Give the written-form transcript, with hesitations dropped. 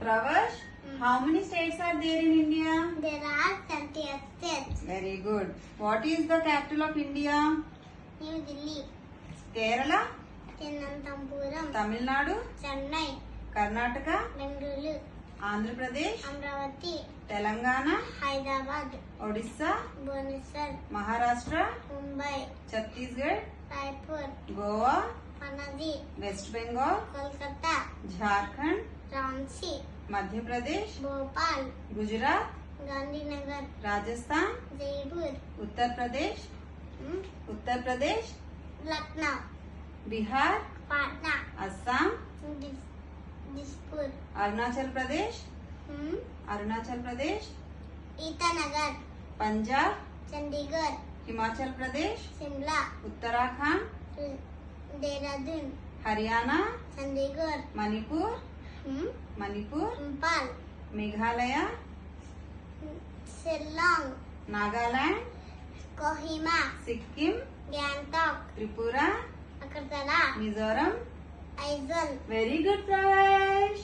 Pravash, how many states are there in India? There are 38 states. Very good. What is the capital of India? New Delhi, Kerala, Thiruvananthapuram, Tamil Nadu, Chennai, Karnataka, Bengaluru, Andhra Pradesh, Amravati, Telangana, Hyderabad, Odisha, Bhubaneswar, Maharashtra, Mumbai, Chhattisgarh, Raipur, Goa, Panaji, West Bengal, Kolkata, Jharkhand, Ranchi, Madhya Pradesh, Bhopal, Gujarat, Gandhinagar, Rajasthan, Jaipur, Uttar Pradesh, Lucknow, Bihar, Patna, Assam, Dispur, Arunachal Pradesh, Itanagar, Punjab, Chandigarh, Himachal Pradesh, Shimla, Uttarakhand, Dehradun, Haryana, Chandigarh, Manipur, Impal, Meghalaya, Shillong, Nagaland, Kohima, Sikkim, Gangtok, Tripura, Agartala, Mizoram. Aizawl. Very good, Pravash.